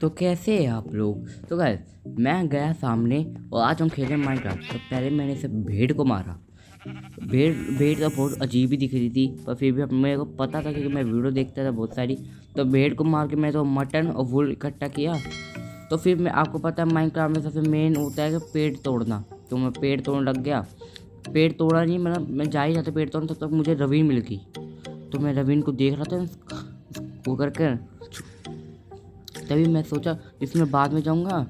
तो कैसे हैं आप लोग। तो गाइस मैं गया सामने और आज हम खेले माइनक्राफ्ट। तो पहले मैंने इसे भेड़ को मारा। भेड़ भेड़ तो बहुत अजीब ही दिख रही थी, पर फिर भी मेरे को पता था क्योंकि मैं वीडियो देखता था बहुत सारी। तो भेड़ को मार के मैं तो मटन और वुल इकट्ठा किया। तो फिर मैं आपको पता है माइनक्राफ्ट में सबसे मेन होता है कि पेड़ तोड़ना। तो मैं पेड़ तोड़ने लग गया। पेड़ तोड़ा नहीं, मतलब मैं जा ही जाता पेड़ तोड़ने, तब तक मुझे रवीन मिल गई। तो मैं रवीन को देख रहा था वो करके, तभी मैं सोचा इसमें बाद में जाऊंगा।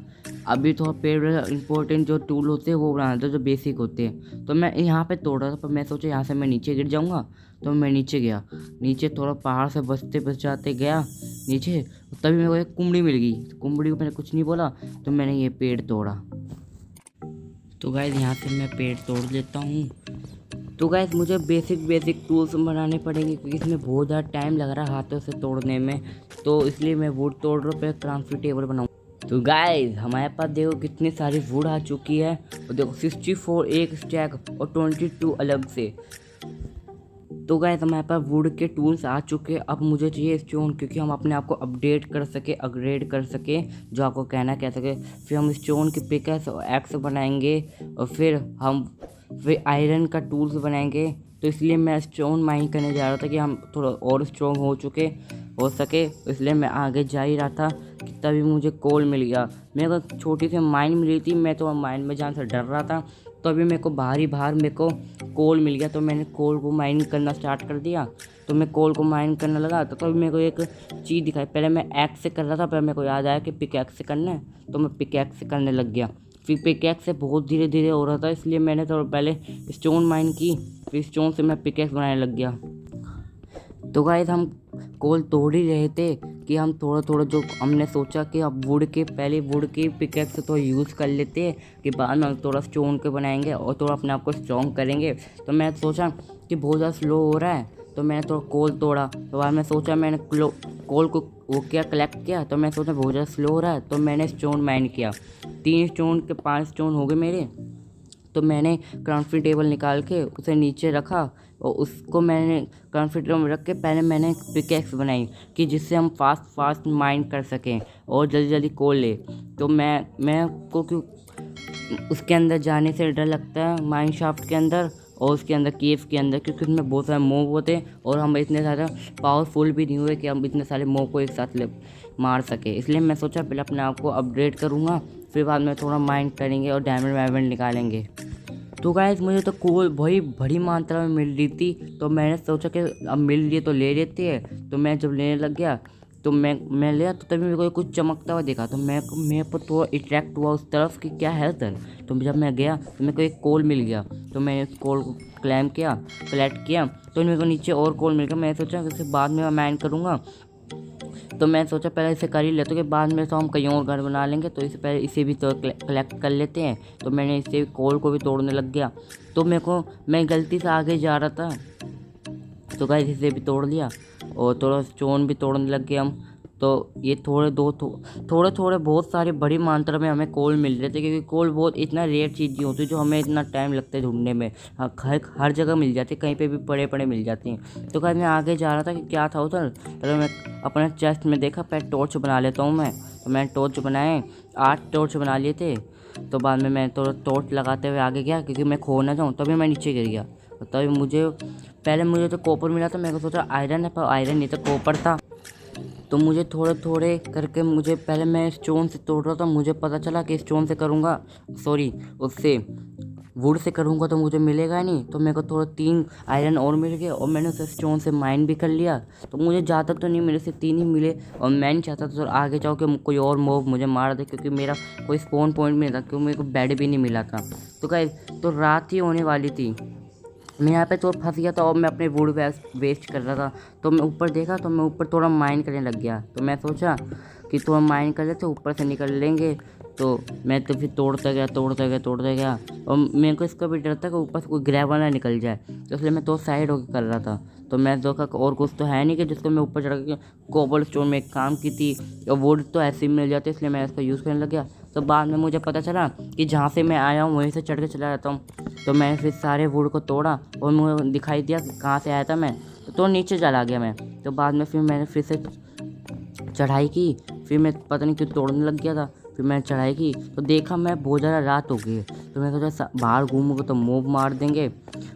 अभी तो पेड़ इंपॉर्टेंट जो टूल होते हैं वो बनाना था, जो बेसिक होते हैं। तो मैं यहाँ पे तोड़ रहा था, पर मैं सोचा यहाँ से मैं नीचे गिर जाऊंगा। तो मैं नीचे गया, नीचे थोड़ा पहाड़ से बचते बचाते गया नीचे। तभी मेरे को एक कुमड़ी मिल गई। कुमड़ी को मैंने कुछ नहीं बोला, तो मैंने ये पेड़ तोड़ा। तो गाइस यहाँ से मैं पेड़ तोड़ लेता हूँ। तो गाइस मुझे बेसिक टूल्स बनाने पड़ेंगे क्योंकि इसमें बहुत ज़्यादा टाइम लग रहा है हाथों से तोड़ने में। तो इसलिए मैं वुड तोड़ रहा हूँ, पहले क्राफ्टी टेबल बनाऊँ। तो गाइस हमारे पास देखो कितनी सारी वुड आ चुकी है। और देखो 64 एक स्टैक और 22 अलग से। तो गाइस हमारे पास वुड के टूल्स आ चुके हैं। अब मुझे चाहिए स्टोन, क्योंकि हम अपने आप को अपडेट कर सके, अपग्रेड कर सके, जो आपको कहना कह सके। फिर हम स्टोन की पिकैक्स और एक्स बनाएंगे, और फिर आयरन का टूल्स बनाएंगे। तो इसलिए मैं स्टोन माइन करने जा रहा था कि हम थोड़ा और स्ट्रॉन्ग हो सके। इसलिए मैं आगे जा ही रहा था कि तभी मुझे कोल मिल गया। मेरे को छोटी सी माइन मिली थी, मैं तो माइन में जाने से डर रहा था। तो अभी मेरे को बाहर मेरे को कोल मिल गया। तो मैंने कोल को माइन करना स्टार्ट कर दिया। तो मैं कोल को माइन करने लगा, तो तभी मेरे को एक चीज़ दिखाई। पहले मैं एक्स से कर रहा था, पर मेरे को याद आया कि पिकैक्स से करना है, तो मैं पिकैक्स से करने लग गया। फिर पिकैक्स से बहुत धीरे धीरे हो रहा था, इसलिए मैंने तो पहले स्टोन माइन की, फिर स्टोन से मैं पिकैक्स बनाने लग गया। तो गाइस हम कोल तोड़ ही रहे थे कि हम थोड़ा थोड़ा, जो हमने सोचा कि अब पहले वुड की पिकैक्स तो यूज़ कर लेते हैं, कि बाद में हम थोड़ा स्टोन के बनाएंगे और थोड़ा अपने आप को स्ट्रॉन्ग करेंगे। तो मैं सोचा कि बहुत ज़्यादा स्लो हो रहा है, तो मैंने थोड़ा कोल तोड़ा। तो बाद में सोचा, मैंने कोल को वो किया, कलेक्ट किया। तो मैं सोचा बहुत ज़्यादा स्लो हो रहा है, तो मैंने स्टोन माइन किया। 3 स्टोन के 5 स्टोन हो गए मेरे। तो मैंने क्राफ्टिंग टेबल निकाल के उसे नीचे रखा, और उसको मैंने क्राफ्टिंग टेबल में रख के पहले मैंने पिकैक्स बनाई, कि जिससे हम फास्ट माइन कर सकें और जल्दी जल्दी कोल ले। तो मैं को क्यों उसके अंदर जाने से डर लगता है, माइन शाफ्ट के अंदर और उसके अंदर केव के अंदर, क्योंकि उसमें बहुत सारे मोब होते हैं और हम इतने ज़्यादा पावरफुल भी नहीं हुए कि हम इतने सारे मोब को एक साथ मार सके। इसलिए मैं सोचा पहले अपने आप को अपग्रेड करूँगा, फिर बाद में थोड़ा माइंड करेंगे और डायमंड वायमंड निकालेंगे। तो गाइस मुझे तो कोल वही बड़ी मात्रा में मिल रही थी, तो मैंने सोचा कि अब मिल रही है तो ले लेते हैं। तो मैं जब लेने लग गया, तो मैं लिया, तो तभी मेरे को कुछ चमकता हुआ देखा। तो मेरे पर थोड़ा अट्रैक्ट हुआ उस तरफ कि क्या है उधर। तो जब मैं गया तो मेरे को एक कोल मिल गया। तो मैंने उस कोल को कलेक्ट किया। तो मेरे को नीचे और कोल मिल गया। मैं सोचा कि इसे बाद में माइन करूँगा। तो मैं सोचा पहले इसे कर ही लेते कि बाद में तो हम कहीं और घर बना लेंगे। तो इससे पहले इसे भी तो कलेक्ट कर लेते हैं। तो मैंने इसे कोल को भी तोड़ने लग गया। तो मैं गलती से आगे जा रहा था, तो गाइस इसे भी तोड़ लिया और थोड़ा स्टोन भी तोड़ने लग गए हम। तो ये थोड़े थोड़े बहुत सारी बड़ी मात्रा में हमें कोल मिल रहे थे, क्योंकि कोल बहुत इतना रेयर चीज़ नहीं होती जो हमें इतना टाइम लगता है ढूंढने में। हाँ, हर जगह मिल जाती है, कहीं पे भी पड़े पड़े मिल जाती हैं। तो गाइस मैं आगे जा रहा था कि क्या था उधर। तो मैं अपने चेस्ट में देखा, पहले टॉर्च बना लेता हूँ मैं। तो मैंने टॉर्च बनाए, 8 टॉर्च बना लिए थे। तो बाद में मैं थोड़ा टॉर्च लगाते हुए आगे गया, क्योंकि मैं खो ना जाऊँ। तभी मैं नीचे गिर गया। तभी मुझे तो कॉपर मिला था। मैंने सोचा आयरन है, पर आयरन नहीं था, कॉपर था। तो मुझे थोड़े थोड़े करके पहले मैं स्टोन से तोड़ रहा था। मुझे पता चला कि स्टोन से करूँगा, सॉरी उससे वुड से करूँगा तो मुझे मिलेगा नहीं। तो मेरे को थोड़ा 3 आयरन और मिल गए, और मैंने उसे स्टोन से माइन भी कर लिया। तो मुझे ज़्यादा तो नहीं मिले, सिर्फ 3 ही मिले। और मैं नहीं चाहता था आगे जाओ कि कोई और मॉब मुझे मार दे, क्योंकि मेरा कोई स्पॉन पॉइंट नहीं था, क्योंकि मेरे को बेड भी नहीं मिला था। तो गाइस तो रात ही होने वाली थी। मैं यहाँ पे तो फंस गया था और मैं अपने वुड वेस्ट कर रहा था। तो मैं ऊपर देखा, तो मैं ऊपर थोड़ा माइन करने लग गया। तो मैं सोचा कि थोड़ा माइन कर लेते, ऊपर से निकल लेंगे। तो मैं तो फिर तोड़ता गया। और मेरे को इसका भी डर था कि ऊपर से कोई ग्रेवल ना निकल जाए, तो इसलिए मैं तो साइड होकर कर रहा था। तो मैं देखा और कुछ तो है नहीं कि जिसको मैं ऊपर चढ़ के कोबल स्टोन में एक काम की थी, और वुड तो ऐसे ही मिल जाते, इसलिए मैं इसका यूज़ करने लग गया। तो बाद में मुझे पता चला कि जहाँ से मैं आया हूँ वहीं से चढ़ के चला जाता हूँ। तो मैंने फिर सारे वुड को तोड़ा और मुझे दिखाई दिया कि कहाँ से आया था मैं। तो नीचे चला गया मैं। तो बाद में फिर मैंने फिर से चढ़ाई की, फिर मैं पता नहीं क्यों तोड़ने लग गया था। फिर मैंने चढ़ाई की तो देखा मैं बहुत ज़्यादा रात हो गई है। तो मैं सोचा बाहर घूमूंगा तो मोब मार देंगे।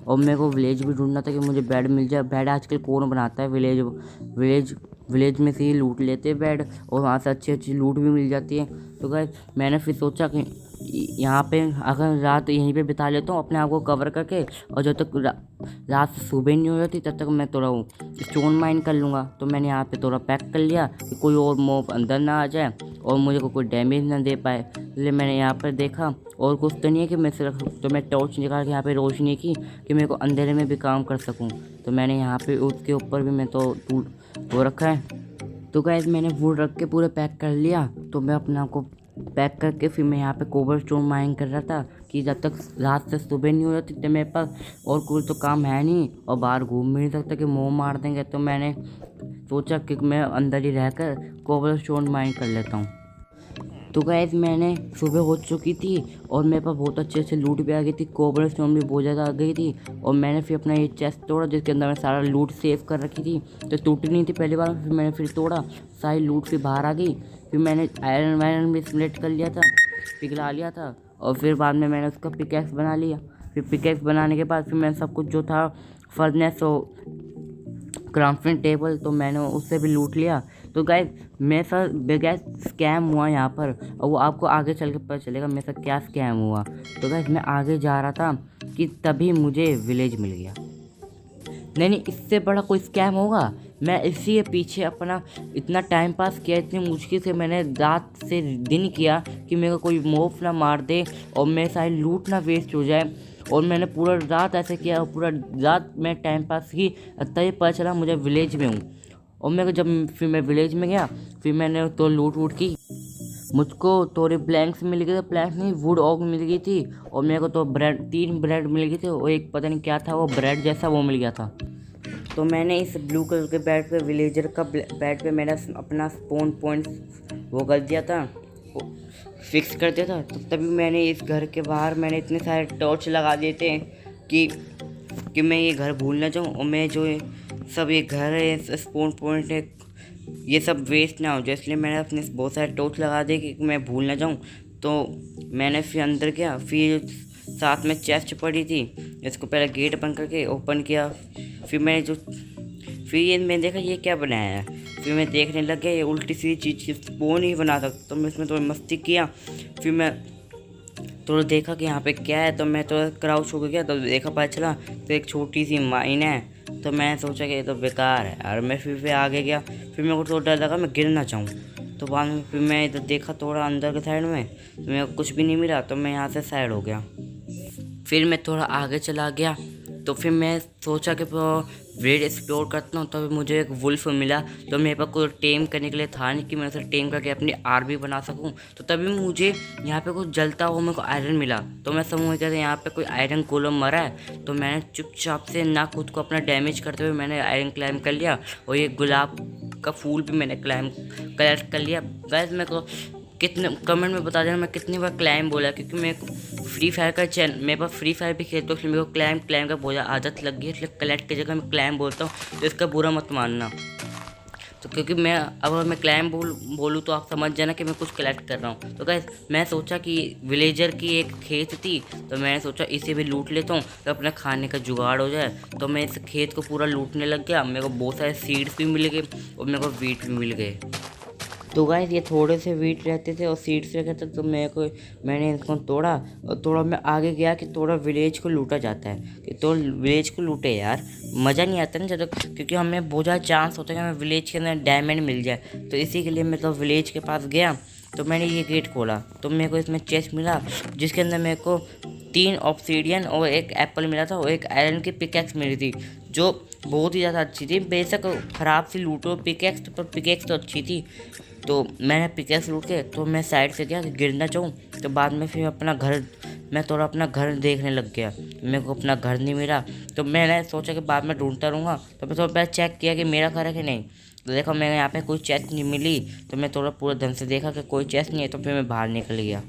और मेरे को विलेज भी ढूंढना था कि मुझे बेड मिल जाए। बेड आजकल कौन बनाता है, विलेज विलेज में से ही लूट लेते हैं बेड, और वहाँ से अच्छी अच्छी लूट भी मिल जाती है। तो गाइस मैंने फिर सोचा कि यहाँ पे अगर रात यहीं पे बिता लेता हूँ अपने आप को कवर करके, और जब तक रात से सुबह नहीं हो जाती तब तक मैं थोड़ा स्टोन माइन कर लूँगा। तो मैंने यहाँ पे थोड़ा पैक कर लिया कि कोई और मॉब अंदर ना आ जाए और मुझे कोई डैमेज ना दे पाए। इसलिए मैंने यहाँ पर देखा और कुछ तो नहीं है कि मैं सिर्फ, तो मैं टॉर्च निकाल के यहाँ पे रोशनी की कि मेरे को अंधेरे में भी काम कर सकूँ। तो मैंने यहाँ पे उसके ऊपर भी मैं तो वो रखा है। तो गाइस मैंने वुड रख के पूरे पैक कर लिया। तो मैं अपने आप को पैक करके फिर मैं यहाँ पे कोबलस्टोन माइन कर रहा था कि जब तक रात से सुबह नहीं हो जाती तो मेरे पास और कोई तो काम है नहीं और बाहर घूम भी नहीं सकता कि मुँह मार देंगे। तो मैंने सोचा कि मैं अंदर ही रहकर कोबलस्टोन माइन कर लेता हूँ। तो गाइस मैंने सुबह हो चुकी थी और मेरे पास बहुत अच्छे अच्छे लूट भी आ गई थी, कोबलस्टोन भी बहुत ज़्यादा आ गई थी। और मैंने फिर अपना ये चेस्ट तोड़ा जिसके अंदर मैं सारा लूट सेव कर रखी थी, तो टूटी नहीं थी पहली बार। फिर मैंने फिर तोड़ा, सारी लूट फिर बाहर आ गई। फिर मैंने आयरन वायरन भी स्प्लिट कर लिया था, पिघला लिया था, और फिर बाद में मैंने उसका पिकैक्स बना लिया। फिर पिकैक्स बनाने के बाद फिर मैंने सब कुछ जो था फर्नेस और क्राफ्टिंग टेबल, तो मैंने उससे भी लूट लिया। तो गाइस मेरे साथ बिगेस स्कैम हुआ यहाँ पर, और वो आपको आगे चल के पता चलेगा मेरे साथ क्या स्कैम हुआ। तो गाइस मैं आगे जा रहा था कि तभी मुझे विलेज मिल गया। नहीं, इससे बड़ा कोई स्कैम होगा। मैं इसी के पीछे अपना इतना टाइम पास किया, इतनी मुश्किल से मैंने रात से दिन किया कि मेरे को कोई मोफ ना मार दे और मेरे सारी लूट ना वेस्ट हो जाए। और मैंने पूरा रात ऐसे किया और पूरा रात मैं टाइम पास की, तभी पता चला मुझे विलेज में हूँ। और मेरे को जब फिर मैं विलेज में गया फिर मैंने तो लूट वूट की, मुझको थोड़े प्लैंक्स मिल गए थे, प्लैंक्स नहीं वुड ऑग मिल गई थी। और मेरे को तो तीन ब्रेड मिल गए थे और एक पता नहीं क्या था वो ब्रेड जैसा वो मिल गया था। तो मैंने इस ब्लू कलर के बेड पे, विलेजर का बेड पे मैंने अपना स्पॉन पॉइंट वो कर दिया था, फिक्स कर दिया था। तो तभी मैंने इस घर के बाहर मैंने इतने सारे टॉर्च लगा दिए थे कि मैं ये घर भूल ना जाऊँ, और मैं जो सब ये घर है स्पॉन पॉइंट है ये सब वेस्ट ना हो जाए, इसलिए मैंने अपने बहुत सारे टॉर्च लगा दिए कि मैं भूल ना जाऊँ। तो मैंने फिर अंदर गया, फिर साथ में चेस्ट पड़ी थी, इसको पहले गेट बंद करके ओपन किया। फिर मैंने देखा ये क्या बनाया है। फिर मैं देखने लग गया ये उल्टी सीधी चीज़ की स्पोन ही बना सकता। तो मैं इसमें थोड़ी मस्ती किया। फिर मैं थोड़ा देखा कि यहाँ पे क्या है, तो मैं थोड़ा क्राउच हो गया। तो देखा पता चला तो एक छोटी सी माइन है। तो मैं सोचा कि ये तो बेकार है, और मैं फिर आगे गया। फिर मेरे को थोड़ा डर लगा मैं गिर ना जाऊँ। तो बाद में फिर मैं इधर देखा थोड़ा अंदर के साइड में, तो मेरे को कुछ भी नहीं मिला। तो मैं यहाँ से साइड हो गया। फिर मैं थोड़ा आगे चला गया। तो फिर मैं सोचा कि रेड एक्सप्लोर करता हूँ। तभी मुझे एक वुल्फ मिला। तो मेरे पास कोई टेम करने के लिए था नहीं कि मैं उसे टेम करके अपनी आर्मी बना सकूँ। तो तभी मुझे यहाँ पे कुछ जलता हुआ मेरे को आयरन मिला। तो मैं समझ गया था यहाँ पे कोई आयरन गोलम मरा है। तो मैंने चुपचाप से ना खुद को अपना डैमेज करते हुए मैंने आयरन क्लाइम कर लिया, और ये गुलाब का फूल भी मैंने कलेक्ट कर लिया। वैसे मेरे को कितने कमेंट में बता देना मैं कितनी बार क्लाइम बोला, क्योंकि मेरे को फ्री फायर का मेरे पास फ्री फायर भी खेलता हूँ, इसलिए मेरे को क्लाइम का बहुत आदत लग गई है। इसलिए कलेक्ट की जगह मैं क्लाइम बोलता हूँ, तो इसका बुरा मत मानना। तो क्योंकि मैं अगर मैं क्लाइम बोलूँ तो आप समझ जाना कि मैं कुछ कलेक्ट कर रहा हूँ। तो गाइस मैं सोचा कि विलेजर की एक खेत थी, तो मैंने सोचा इसे भी लूट लेता हूँ तो अपने खाने का जुगाड़ हो जाए। तो मैं इस खेत को पूरा लूटने लग गया। मेरे को बहुत सारे सीड्स भी मिल गए और मेरे को वीट भी मिल गए। तो गाइस ये थोड़े से वीट रहते थे और सीड्स रहते थे। तो मैंने इसको तोड़ा, और थोड़ा मैं आगे गया कि थोड़ा विलेज को लूटा जाता है, कि तो विलेज को लूटे यार, मज़ा नहीं आता ना जब तक, क्योंकि हमें बहुत ज़्यादा चांस होता है कि हमें विलेज के अंदर डायमंड मिल जाए। तो इसी के लिए मैं तो विलेज के पास गया। तो मैंने ये गेट खोला तो मेरे को इसमें चेस्ट मिला, जिसके अंदर मेरे को 3 ऑब्सीडियन और एक एप्पल मिला था, और एक आयरन की पिकैक्स मिली थी जो बहुत ही ज़्यादा अच्छी थी। बेशक ख़राब सी लूटो पिकैक्स, पर पिकैक्स तो अच्छी थी। तो मैंने पिकैक्स लूट के तो मैं साइड से गया गिरना चाहूँ। तो बाद में फिर मैं थोड़ा अपना घर देखने लग गया। मेरे को अपना घर नहीं मिला। तो मैंने सोचा कि बाद में ढूंढता रहूँगा। तो मैं थोड़ा पहले चेक किया कि मेरा घर है कि नहीं। तो देखा मैंने यहाँ पे कोई चेस्ट नहीं मिली। तो मैं थोड़ा पूरा ढंग से देखा कि कोई चेस्ट नहीं है। तो फिर मैं बाहर निकल गया।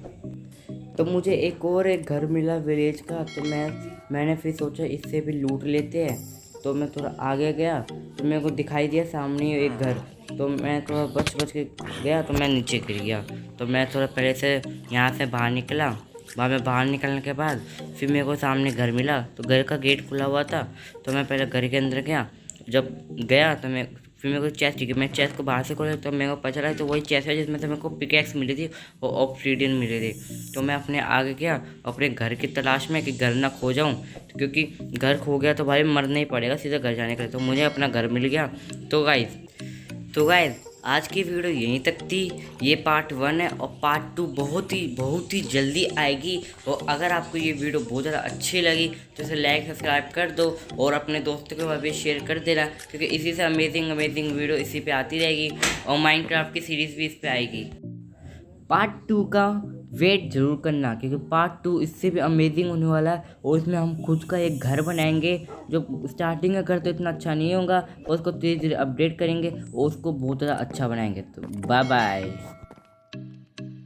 तो मुझे एक घर मिला विलेज का। तो मैंने फिर सोचा इससे भी लूट लेते हैं। तो मैं थोड़ा आगे गया तो मेरे को दिखाई दिया सामने एक घर। तो मैं थोड़ा बच बच के गया तो मैं नीचे गिर गया। तो मैं थोड़ा पहले से यहाँ से बाहर निकला। वहाँ में बाहर निकलने के बाद फिर मेरे को सामने घर मिला। तो घर का गेट खुला हुआ था, तो मैं पहले घर के अंदर गया। जब गया तो फिर मेरे को चेस्ट दिखी। मैं चेस्ट को बाहर से खोला तो मेरे को पता चला तो वही चेस्ट है जिसमें से मेरे को पिकैक्स मिली थी और ऑब्सीडियन मिले थे। तो मैं अपने आगे गया अपने घर की तलाश में कि घर ना खो जाऊं, तो क्योंकि घर खो गया तो भाई मरना ही पड़ेगा सीधा घर जाने के लिए। तो मुझे अपना घर मिल गया। तो गाइस आज की वीडियो यहीं तक थी। ये पार्ट 1 है और पार्ट 2 बहुत ही जल्दी आएगी। और अगर आपको ये वीडियो बहुत ज़्यादा अच्छी लगी तो इसे लाइक सब्सक्राइब कर दो और अपने दोस्तों के पास भी शेयर कर देना, क्योंकि इसी से अमेजिंग वीडियो इसी पे आती रहेगी और माइनक्राफ्ट की सीरीज़ भी इस पे आएगी। पार्ट 2 का वेट जरूर करना, क्योंकि पार्ट 2 इससे भी अमेजिंग होने वाला है और इसमें हम खुद का एक घर बनाएंगे। जो स्टार्टिंग का घर तो इतना अच्छा नहीं होगा और उसको धीरे धीरे अपडेट करेंगे और उसको बहुत ज़्यादा अच्छा बनाएंगे। तो बाय बाय।